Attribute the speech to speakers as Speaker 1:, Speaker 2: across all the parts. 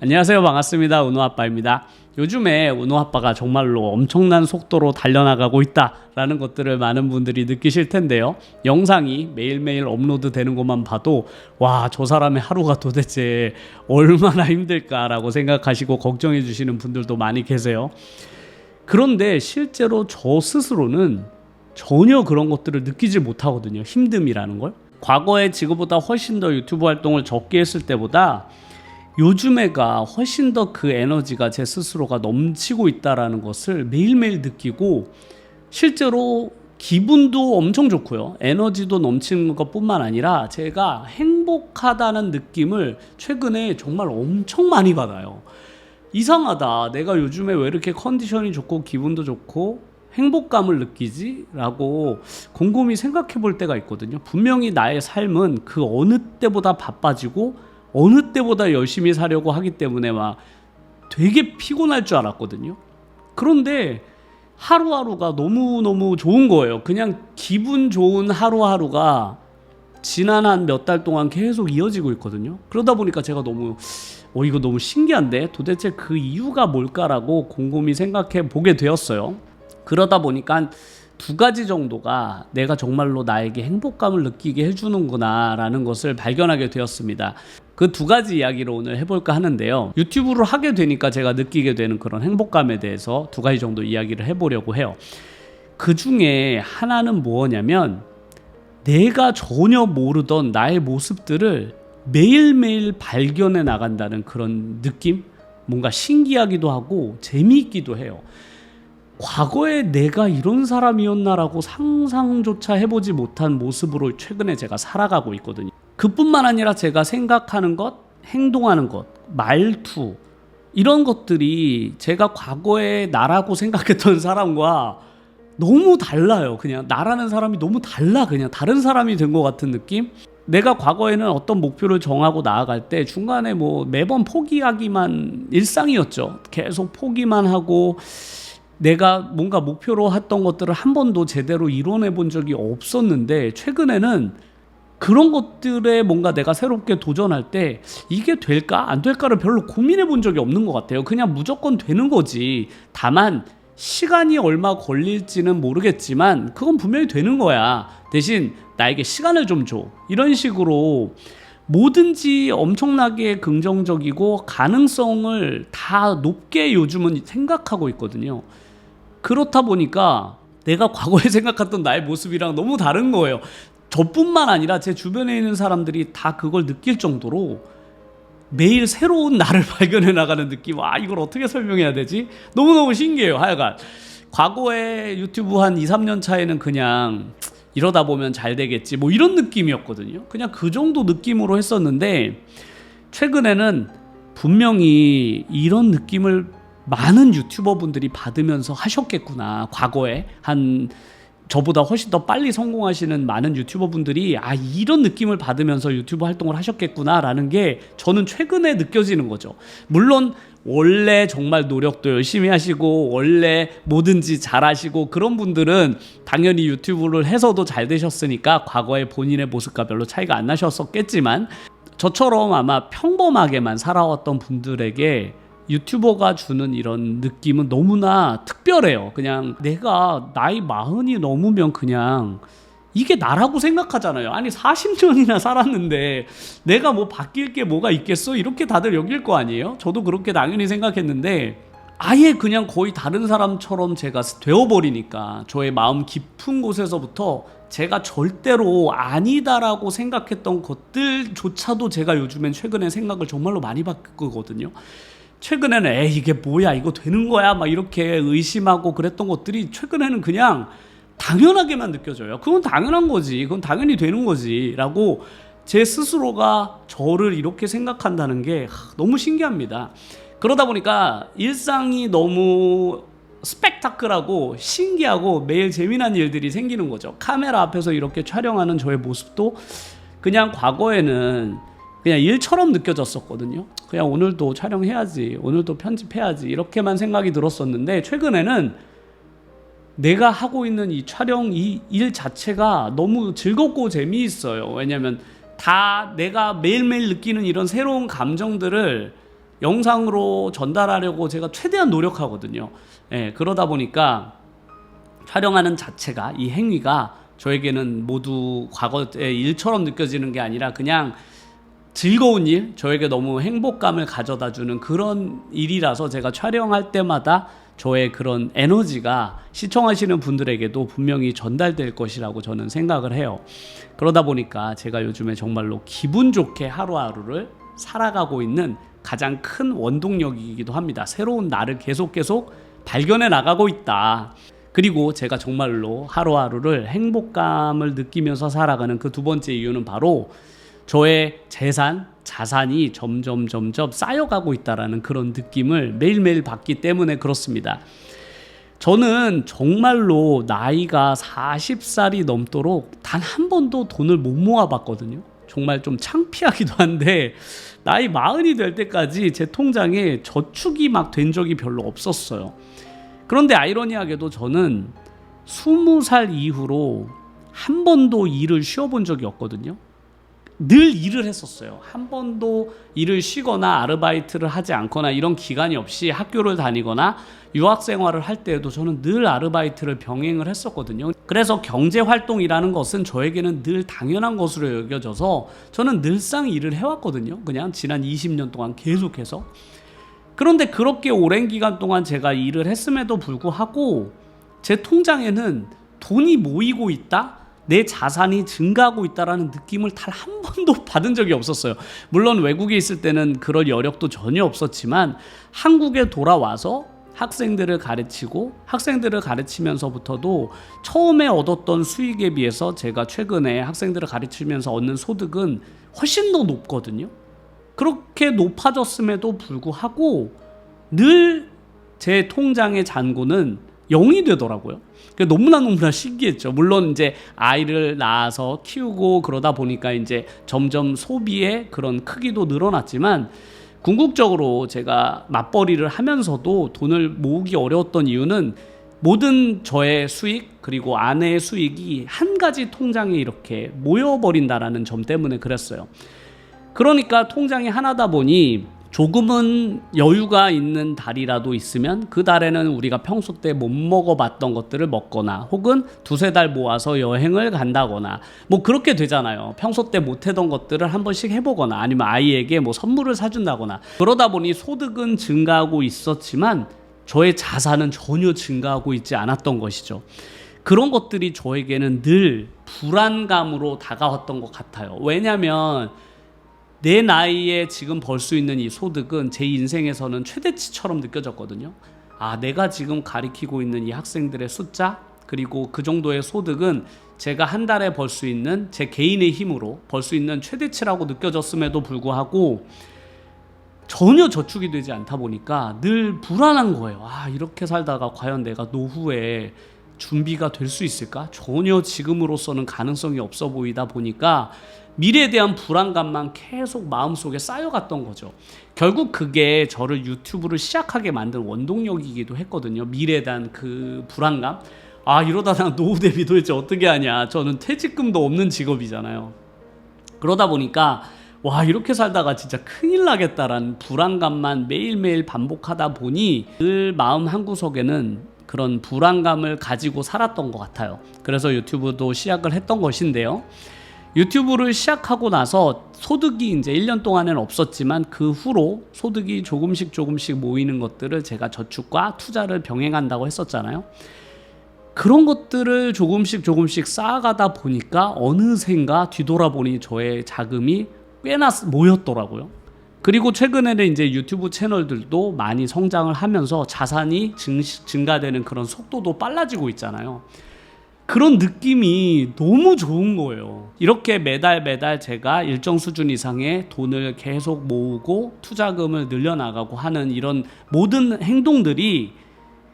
Speaker 1: 안녕하세요. 반갑습니다. 은호아빠입니다. 요즘에 은호아빠가 정말로 엄청난 속도로 달려나가고 있다라는 것들을 많은 분들이 느끼실 텐데요. 영상이 매일매일 업로드 되는 것만 봐도 와, 저 사람의 하루가 도대체 얼마나 힘들까라고 생각하시고 걱정해 주시는 분들도 많이 계세요. 그런데 실제로 저 스스로는 전혀 그런 것들을 느끼지 못하거든요. 힘듦이라는 걸. 과거에 지금보다 훨씬 더 유튜브 활동을 적게 했을 때보다 요즘에가 훨씬 더 그 에너지가 제 스스로가 넘치고 있다라는 것을 매일매일 느끼고 실제로 기분도 엄청 좋고요. 에너지도 넘치는 것뿐만 아니라 제가 행복하다는 느낌을 최근에 정말 엄청 많이 받아요. 이상하다. 내가 요즘에 왜 이렇게 컨디션이 좋고 기분도 좋고 행복감을 느끼지? 라고 곰곰이 생각해 볼 때가 있거든요. 분명히 나의 삶은 그 어느 때보다 바빠지고 어느 때보다 열심히 사려고 하기 때문에 막 되게 피곤할 줄 알았거든요. 그런데 하루하루가 너무너무 좋은 거예요. 그냥 기분 좋은 하루하루가 지난 한 몇 달 동안 계속 이어지고 있거든요. 그러다 보니까 제가 너무 이거 너무 신기한데 도대체 그 이유가 뭘까라고 곰곰이 생각해 보게 되었어요. 그러다 보니까 한 두 가지 정도가 내가 정말로 나에게 행복감을 느끼게 해주는구나 라는 것을 발견하게 되었습니다. 그 두 가지 이야기를 오늘 해볼까 하는데요. 유튜브를 하게 되니까 제가 느끼게 되는 그런 행복감에 대해서 두 가지 정도 이야기를 해보려고 해요. 그 중에 하나는 뭐냐면 내가 전혀 모르던 나의 모습들을 매일매일 발견해 나간다는 그런 느낌? 뭔가 신기하기도 하고 재미있기도 해요. 과거에 내가 이런 사람이었나라고 상상조차 해보지 못한 모습으로 최근에 제가 살아가고 있거든요. 그뿐만 아니라 제가 생각하는 것, 행동하는 것, 말투 이런 것들이 제가 과거에 나라고 생각했던 사람과 너무 달라요. 그냥 나라는 사람이 너무 달라. 그냥 다른 사람이 된 것 같은 느낌? 내가 과거에는 어떤 목표를 정하고 나아갈 때 중간에 뭐 매번 포기하기만 일상이었죠. 계속 포기만 하고 내가 뭔가 목표로 했던 것들을 한 번도 제대로 이뤄내 본 적이 없었는데 최근에는 그런 것들에 뭔가 내가 새롭게 도전할 때 이게 될까 안 될까를 별로 고민해 본 적이 없는 것 같아요. 그냥 무조건 되는 거지. 다만 시간이 얼마 걸릴지는 모르겠지만 그건 분명히 되는 거야. 대신 나에게 시간을 좀 줘. 이런 식으로 뭐든지 엄청나게 긍정적이고 가능성을 다 높게 요즘은 생각하고 있거든요. 그렇다 보니까 내가 과거에 생각했던 나의 모습이랑 너무 다른 거예요. 저뿐만 아니라 제 주변에 있는 사람들이 다 그걸 느낄 정도로 매일 새로운 나를 발견해 나가는 느낌. 이걸 어떻게 설명해야 되지? 너무너무 신기해요. 하여간 과거에 유튜브 한 2, 3년 차에는 그냥 이러다 보면 잘 되겠지 뭐 이런 느낌이었거든요. 그냥 그 정도 느낌으로 했었는데 최근에는 분명히 이런 느낌을 많은 유튜버 분들이 받으면서 하셨겠구나. 과거에 한 저보다 훨씬 더 빨리 성공하시는 많은 유튜버 분들이 이런 느낌을 받으면서 유튜브 활동을 하셨겠구나라는 게 저는 최근에 느껴지는 거죠. 물론 원래 정말 노력도 열심히 하시고 원래 뭐든지 잘하시고 그런 분들은 당연히 유튜브를 해서도 잘 되셨으니까 과거의 본인의 모습과 별로 차이가 안 나셨었겠지만 저처럼 아마 평범하게만 살아왔던 분들에게 유튜버가 주는 이런 느낌은 너무나 특별해요. 그냥 내가 나이 40이 넘으면 그냥 이게 나라고 생각하잖아요. 아니 40년이나 살았는데 내가 뭐 바뀔 게 뭐가 있겠어? 이렇게 다들 여길 거 아니에요? 저도 그렇게 당연히 생각했는데 아예 그냥 거의 다른 사람처럼 제가 되어버리니까 저의 마음 깊은 곳에서부터 제가 절대로 아니다라고 생각했던 것들조차도 제가 요즘엔 최근에 생각을 정말로 많이 바꾸거든요. 최근에는 이게 뭐야 이거 되는 거야 막 이렇게 의심하고 그랬던 것들이 최근에는 그냥 당연하게만 느껴져요. 그건 당연한 거지. 그건 당연히 되는 거지 라고 제 스스로가 저를 이렇게 생각한다는 게 너무 신기합니다. 그러다 보니까 일상이 너무 스펙타클하고 신기하고 매일 재미난 일들이 생기는 거죠. 카메라 앞에서 이렇게 촬영하는 저의 모습도 그냥 과거에는 그냥 일처럼 느껴졌었거든요. 그냥 오늘도 촬영해야지, 오늘도 편집해야지 이렇게만 생각이 들었었는데 최근에는 내가 하고 있는 이 촬영 이 일 자체가 너무 즐겁고 재미있어요. 왜냐면 다 내가 매일매일 느끼는 이런 새로운 감정들을 영상으로 전달하려고 제가 최대한 노력하거든요. 예, 그러다 보니까 촬영하는 자체가, 이 행위가 저에게는 모두 과거의 일처럼 느껴지는 게 아니라 그냥 즐거운 일, 저에게 너무 행복감을 가져다 주는 그런 일이라서 제가 촬영할 때마다 저의 그런 에너지가 시청하시는 분들에게도 분명히 전달될 것이라고 저는 생각을 해요. 그러다 보니까 제가 요즘에 정말로 기분 좋게 하루하루를 살아가고 있는 가장 큰 원동력이기도 합니다. 새로운 나를 계속 발견해 나가고 있다. 그리고 제가 정말로 하루하루를 행복감을 느끼면서 살아가는 그 두 번째 이유는 바로 저의 자산이 점점 쌓여가고 있다라는 그런 느낌을 매일매일 받기 때문에 그렇습니다. 저는 정말로 나이가 40살이 넘도록 단 한 번도 돈을 못 모아봤거든요. 정말 좀 창피하기도 한데 나이 40이 될 때까지 제 통장에 저축이 막 된 적이 별로 없었어요. 그런데 아이러니하게도 저는 20살 이후로 한 번도 일을 쉬어본 적이 없거든요. 늘 일을 했었어요. 한 번도 일을 쉬거나 아르바이트를 하지 않거나 이런 기간이 없이 학교를 다니거나 유학 생활을 할 때에도 저는 늘 아르바이트를 병행을 했었거든요. 그래서 경제활동이라는 것은 저에게는 늘 당연한 것으로 여겨져서 저는 늘상 일을 해왔거든요. 그냥 지난 20년 동안 계속해서. 그런데 그렇게 오랜 기간 동안 제가 일을 했음에도 불구하고 제 통장에는 돈이 모이고 있다? 내 자산이 증가하고 있다라는 느낌을 단 한 번도 받은 적이 없었어요. 물론 외국에 있을 때는 그럴 여력도 전혀 없었지만 한국에 돌아와서 학생들을 가르치면서부터도 처음에 얻었던 수익에 비해서 제가 최근에 학생들을 가르치면서 얻는 소득은 훨씬 더 높거든요. 그렇게 높아졌음에도 불구하고 늘 제 통장의 잔고는 0이 되더라고요. 너무나 신기했죠. 물론 이제 아이를 낳아서 키우고 그러다 보니까 이제 점점 소비의 그런 크기도 늘어났지만 궁극적으로 제가 맞벌이를 하면서도 돈을 모으기 어려웠던 이유는 모든 저의 수익 그리고 아내의 수익이 한 가지 통장에 이렇게 모여버린다라는 점 때문에 그랬어요. 그러니까 통장이 하나다 보니 조금은 여유가 있는 달이라도 있으면 그 달에는 우리가 평소 때 못 먹어봤던 것들을 먹거나 혹은 두세 달 모아서 여행을 간다거나 뭐 그렇게 되잖아요. 평소 때 못하던 것들을 한 번씩 해보거나 아니면 아이에게 뭐 선물을 사준다거나 그러다 보니 소득은 증가하고 있었지만 저의 자산은 전혀 증가하고 있지 않았던 것이죠. 그런 것들이 저에게는 늘 불안감으로 다가왔던 것 같아요. 왜냐하면 내 나이에 지금 벌 수 있는 이 소득은 제 인생에서는 최대치처럼 느껴졌거든요. 내가 지금 가리키고 있는 이 학생들의 숫자 그리고 그 정도의 소득은 제가 한 달에 벌 수 있는 제 개인의 힘으로 벌 수 있는 최대치라고 느껴졌음에도 불구하고 전혀 저축이 되지 않다 보니까 늘 불안한 거예요. 이렇게 살다가 과연 내가 노후에 준비가 될 수 있을까? 전혀 지금으로서는 가능성이 없어 보이다 보니까 미래에 대한 불안감만 계속 마음속에 쌓여갔던 거죠. 결국 그게 저를 유튜브를 시작하게 만든 원동력이기도 했거든요. 미래에 대한 그 불안감. 이러다 나 노후 대비 도대체 어떻게 하냐. 저는 퇴직금도 없는 직업이잖아요. 그러다 보니까 이렇게 살다가 진짜 큰일 나겠다라는 불안감만 매일매일 반복하다 보니 늘 마음 한구석에는 그런 불안감을 가지고 살았던 것 같아요. 그래서 유튜브도 시작을 했던 것인데요. 유튜브를 시작하고 나서 소득이 이제 1년 동안은 없었지만 그 후로 소득이 조금씩 모이는 것들을 제가 저축과 투자를 병행한다고 했었잖아요. 그런 것들을 조금씩 쌓아가다 보니까 어느샌가 뒤돌아보니 저의 자금이 꽤나 모였더라고요. 그리고 최근에는 이제 유튜브 채널들도 많이 성장을 하면서 자산이 증가되는 그런 속도도 빨라지고 있잖아요. 그런 느낌이 너무 좋은 거예요. 이렇게 매달 제가 일정 수준 이상의 돈을 계속 모으고 투자금을 늘려나가고 하는 이런 모든 행동들이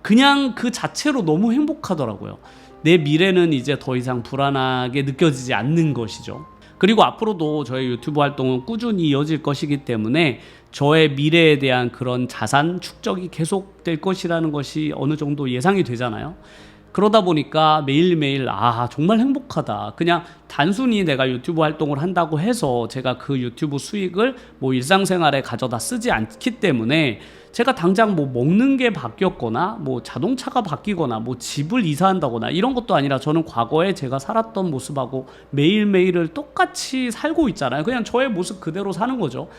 Speaker 1: 그냥 그 자체로 너무 행복하더라고요. 내 미래는 이제 더 이상 불안하게 느껴지지 않는 것이죠. 그리고 앞으로도 저의 유튜브 활동은 꾸준히 이어질 것이기 때문에 저의 미래에 대한 그런 자산 축적이 계속될 것이라는 것이 어느 정도 예상이 되잖아요. 그러다 보니까 매일매일 정말 행복하다. 그냥 단순히 내가 유튜브 활동을 한다고 해서 제가 그 유튜브 수익을 뭐 일상생활에 가져다 쓰지 않기 때문에 제가 당장 뭐 먹는 게 바뀌었거나 뭐 자동차가 바뀌거나 뭐 집을 이사한다거나 이런 것도 아니라 저는 과거에 제가 살았던 모습하고 매일매일을 똑같이 살고 있잖아요. 그냥 저의 모습 그대로 사는 거죠.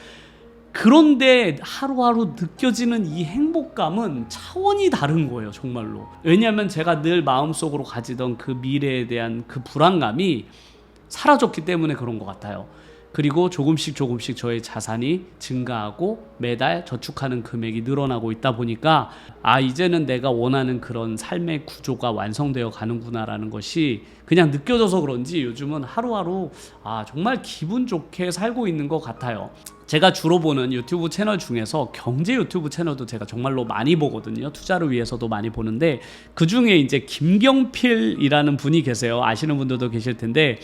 Speaker 1: 그런데 하루하루 느껴지는 이 행복감은 차원이 다른 거예요, 정말로. 왜냐하면 제가 늘 마음속으로 가지던 그 미래에 대한 그 불안감이 사라졌기 때문에 그런 것 같아요. 그리고 조금씩 저의 자산이 증가하고 매달 저축하는 금액이 늘어나고 있다 보니까 이제는 내가 원하는 그런 삶의 구조가 완성되어 가는구나라는 것이 그냥 느껴져서 그런지 요즘은 하루하루 정말 기분 좋게 살고 있는 것 같아요. 제가 주로 보는 유튜브 채널 중에서 경제 유튜브 채널도 제가 정말로 많이 보거든요. 투자를 위해서도 많이 보는데 그 중에 이제 김경필이라는 분이 계세요. 아시는 분들도 계실 텐데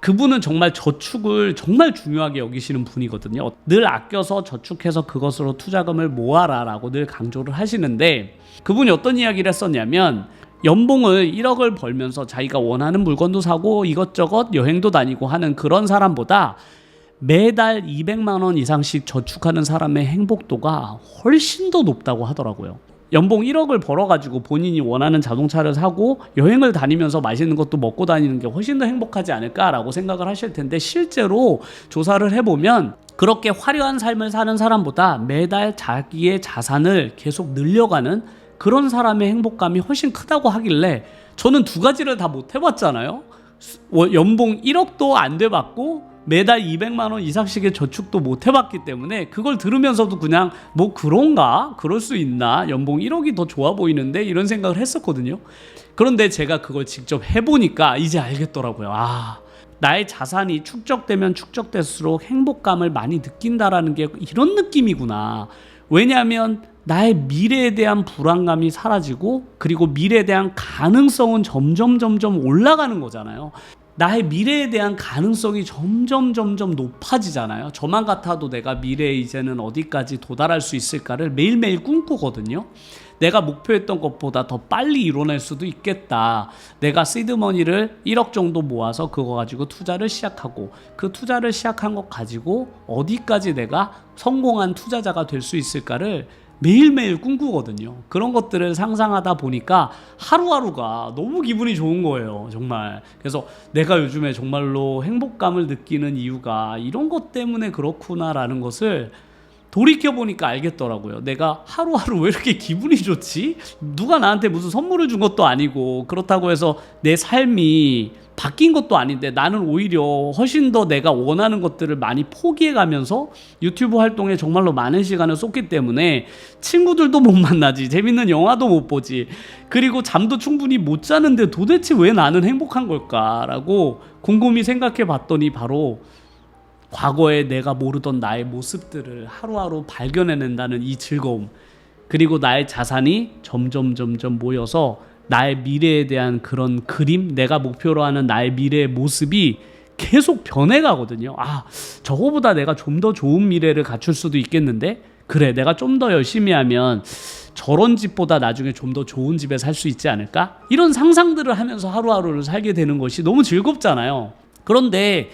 Speaker 1: 그분은 정말 저축을 정말 중요하게 여기시는 분이거든요. 늘 아껴서 저축해서 그것으로 투자금을 모아라 라고 늘 강조를 하시는데 그분이 어떤 이야기를 했었냐면 연봉을 1억을 벌면서 자기가 원하는 물건도 사고 이것저것 여행도 다니고 하는 그런 사람보다 매달 200만 원 이상씩 저축하는 사람의 행복도가 훨씬 더 높다고 하더라고요. 연봉 1억을 벌어가지고 본인이 원하는 자동차를 사고 여행을 다니면서 맛있는 것도 먹고 다니는 게 훨씬 더 행복하지 않을까라고 생각을 하실 텐데 실제로 조사를 해보면 그렇게 화려한 삶을 사는 사람보다 매달 자기의 자산을 계속 늘려가는 그런 사람의 행복감이 훨씬 크다고 하길래 저는 두 가지를 다 못 해봤잖아요. 연봉 1억도 안 돼봤고 매달 200만 원 이상씩의 저축도 못 해봤기 때문에 그걸 들으면서도 그냥 뭐 그런가? 그럴 수 있나? 연봉 1억이 더 좋아 보이는데? 이런 생각을 했었거든요. 그런데 제가 그걸 직접 해보니까 이제 알겠더라고요. 나의 자산이 축적되면 축적될수록 행복감을 많이 느낀다라는 게 이런 느낌이구나. 왜냐하면 나의 미래에 대한 불안감이 사라지고 그리고 미래에 대한 가능성은 점점 올라가는 거잖아요. 나의 미래에 대한 가능성이 점점 높아지잖아요. 저만 같아도 내가 미래에 이제는 어디까지 도달할 수 있을까를 매일매일 꿈꾸거든요. 내가 목표했던 것보다 더 빨리 이뤄낼 수도 있겠다. 내가 시드머니를 1억 정도 모아서 그거 가지고 투자를 시작하고 그 투자를 시작한 것 가지고 어디까지 내가 성공한 투자자가 될 수 있을까를 매일매일 꿈꾸거든요. 그런 것들을 상상하다 보니까 하루하루가 너무 기분이 좋은 거예요, 정말. 그래서 내가 요즘에 정말로 행복감을 느끼는 이유가 이런 것 때문에 그렇구나라는 것을 돌이켜보니까 알겠더라고요. 내가 하루하루 왜 이렇게 기분이 좋지? 누가 나한테 무슨 선물을 준 것도 아니고 그렇다고 해서 내 삶이 바뀐 것도 아닌데 나는 오히려 훨씬 더 내가 원하는 것들을 많이 포기해가면서 유튜브 활동에 정말로 많은 시간을 쏟기 때문에 친구들도 못 만나지, 재밌는 영화도 못 보지, 그리고 잠도 충분히 못 자는데 도대체 왜 나는 행복한 걸까라고 곰곰이 생각해 봤더니 바로 과거에 내가 모르던 나의 모습들을 하루하루 발견해낸다는 이 즐거움, 그리고 나의 자산이 점점 모여서 나의 미래에 대한 그런 그림, 내가 목표로 하는 나의 미래의 모습이 계속 변해가거든요. 저거보다 내가 좀 더 좋은 미래를 갖출 수도 있겠는데? 그래, 내가 좀 더 열심히 하면 저런 집보다 나중에 좀 더 좋은 집에 살 수 있지 않을까? 이런 상상들을 하면서 하루하루를 살게 되는 것이 너무 즐겁잖아요. 그런데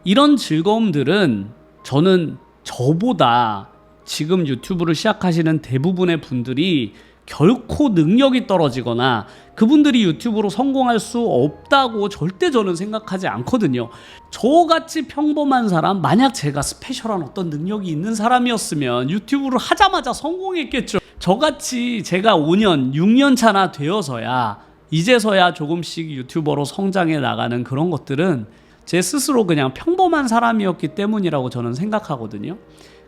Speaker 1: 이런 즐거움들은 저는 저보다 지금 유튜브를 시작하시는 대부분의 분들이 결코 능력이 떨어지거나 그분들이 유튜브로 성공할 수 없다고 절대 저는 생각하지 않거든요. 저같이 평범한 사람, 만약 제가 스페셜한 어떤 능력이 있는 사람이었으면 유튜브를 하자마자 성공했겠죠. 저같이 제가 5년, 6년 차나 되어서야 이제서야 조금씩 유튜버로 성장해 나가는 그런 것들은 제 스스로 그냥 평범한 사람이었기 때문이라고 저는 생각하거든요.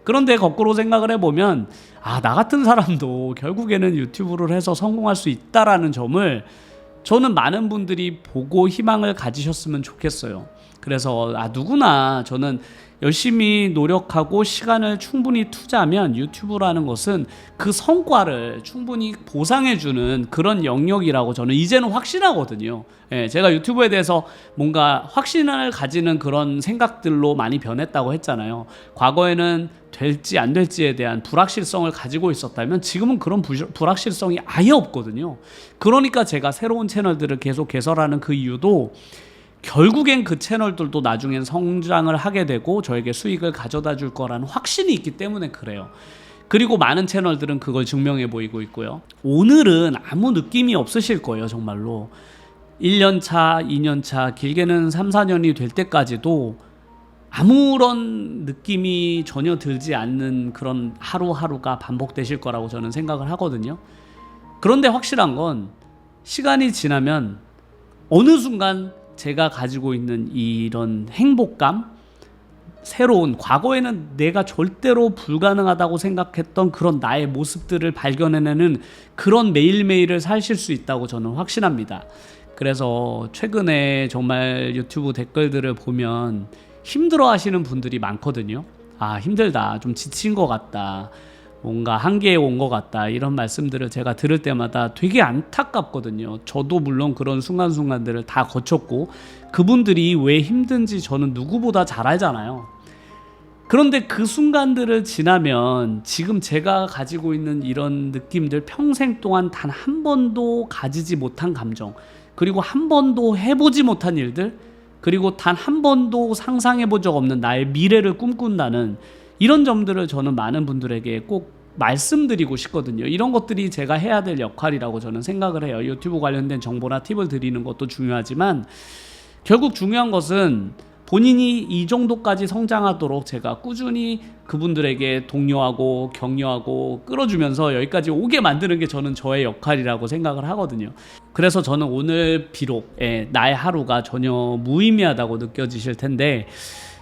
Speaker 1: 그런데 거꾸로 생각을 해보면 나 같은 사람도 결국에는 유튜브를 해서 성공할 수 있다라는 점을 저는 많은 분들이 보고 희망을 가지셨으면 좋겠어요. 그래서 누구나 저는 열심히 노력하고 시간을 충분히 투자하면 유튜브라는 것은 그 성과를 충분히 보상해주는 그런 영역이라고 저는 이제는 확신하거든요. 예, 제가 유튜브에 대해서 뭔가 확신을 가지는 그런 생각들로 많이 변했다고 했잖아요. 과거에는 될지 안 될지에 대한 불확실성을 가지고 있었다면 지금은 그런 불확실성이 아예 없거든요. 그러니까 제가 새로운 채널들을 계속 개설하는 그 이유도 결국엔 그 채널들도 나중엔 성장을 하게 되고 저에게 수익을 가져다 줄 거라는 확신이 있기 때문에 그래요. 그리고 많은 채널들은 그걸 증명해 보이고 있고요. 오늘은 아무 느낌이 없으실 거예요. 정말로 1년차, 2년차, 길게는 3, 4년이 될 때까지도 아무런 느낌이 전혀 들지 않는 그런 하루하루가 반복되실 거라고 저는 생각을 하거든요. 그런데 확실한 건 시간이 지나면 어느 순간 제가 가지고 있는 이런 행복감, 새로운, 과거에는 내가 절대로 불가능하다고 생각했던 그런 나의 모습들을 발견해내는 그런 매일매일을 사실 수 있다고 저는 확신합니다. 그래서 최근에 정말 유튜브 댓글들을 보면 힘들어 하시는 분들이 많거든요. 아, 힘들다, 좀 지친 것 같다, 뭔가 한계에 온 것 같다, 이런 말씀들을 제가 들을 때마다 되게 안타깝거든요. 저도 물론 그런 순간순간들을 다 거쳤고 그분들이 왜 힘든지 저는 누구보다 잘 알잖아요. 그런데 그 순간들을 지나면 지금 제가 가지고 있는 이런 느낌들, 평생 동안 단 한 번도 가지지 못한 감정, 그리고 한 번도 해보지 못한 일들, 그리고 단 한 번도 상상해 본 적 없는 나의 미래를 꿈꾼다는 이런 점들을 저는 많은 분들에게 꼭 말씀드리고 싶거든요. 이런 것들이 제가 해야 될 역할이라고 저는 생각을 해요. 유튜브 관련된 정보나 팁을 드리는 것도 중요하지만 결국 중요한 것은 본인이 이 정도까지 성장하도록 제가 꾸준히 그분들에게 독려하고 격려하고 끌어주면서 여기까지 오게 만드는 게 저는 저의 역할이라고 생각을 하거든요. 그래서 저는 오늘 비록 나의 하루가 전혀 무의미하다고 느껴지실 텐데,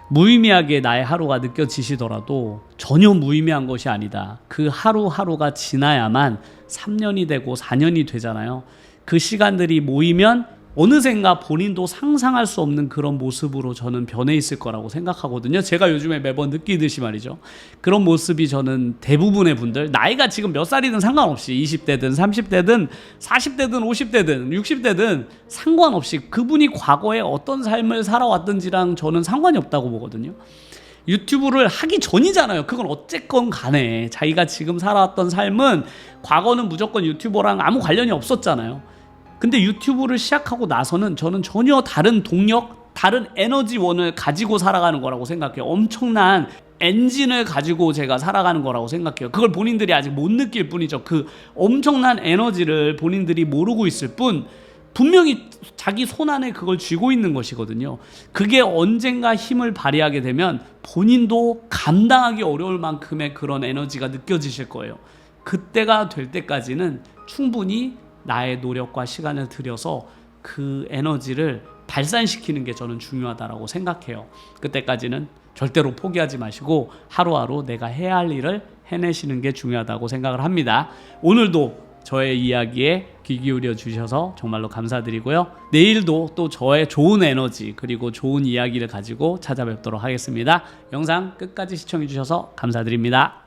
Speaker 1: 무의미하게 나의 하루가 느껴지시더라도 전혀 무의미한 것이 아니다. 그 하루하루가 지나야만 3년이 되고 4년이 되잖아요. 그 시간들이 모이면 어느샌가 본인도 상상할 수 없는 그런 모습으로 저는 변해 있을 거라고 생각하거든요. 제가 요즘에 매번 느끼듯이 말이죠. 그런 모습이 저는 대부분의 분들, 나이가 지금 몇 살이든 상관없이 20대든 30대든 40대든 50대든 60대든 상관없이 그분이 과거에 어떤 삶을 살아왔든지랑 저는 상관이 없다고 보거든요. 유튜브를 하기 전이잖아요. 그건 어쨌건 간에 자기가 지금 살아왔던 삶은 과거는 무조건 유튜버랑 아무 관련이 없었잖아요. 근데 유튜브를 시작하고 나서는 저는 전혀 다른 동력, 다른 에너지원을 가지고 살아가는 거라고 생각해요. 엄청난 엔진을 가지고 제가 살아가는 거라고 생각해요. 그걸 본인들이 아직 못 느낄 뿐이죠. 그 엄청난 에너지를 본인들이 모르고 있을 뿐 분명히 자기 손 안에 그걸 쥐고 있는 것이거든요. 그게 언젠가 힘을 발휘하게 되면 본인도 감당하기 어려울 만큼의 그런 에너지가 느껴지실 거예요. 그때가 될 때까지는 충분히 나의 노력과 시간을 들여서 그 에너지를 발산시키는 게 저는 중요하다고 생각해요. 그때까지는 절대로 포기하지 마시고 하루하루 내가 해야 할 일을 해내시는 게 중요하다고 생각을 합니다. 오늘도 저의 이야기에 귀 기울여 주셔서 정말로 감사드리고요. 내일도 또 저의 좋은 에너지 그리고 좋은 이야기를 가지고 찾아뵙도록 하겠습니다. 영상 끝까지 시청해 주셔서 감사드립니다.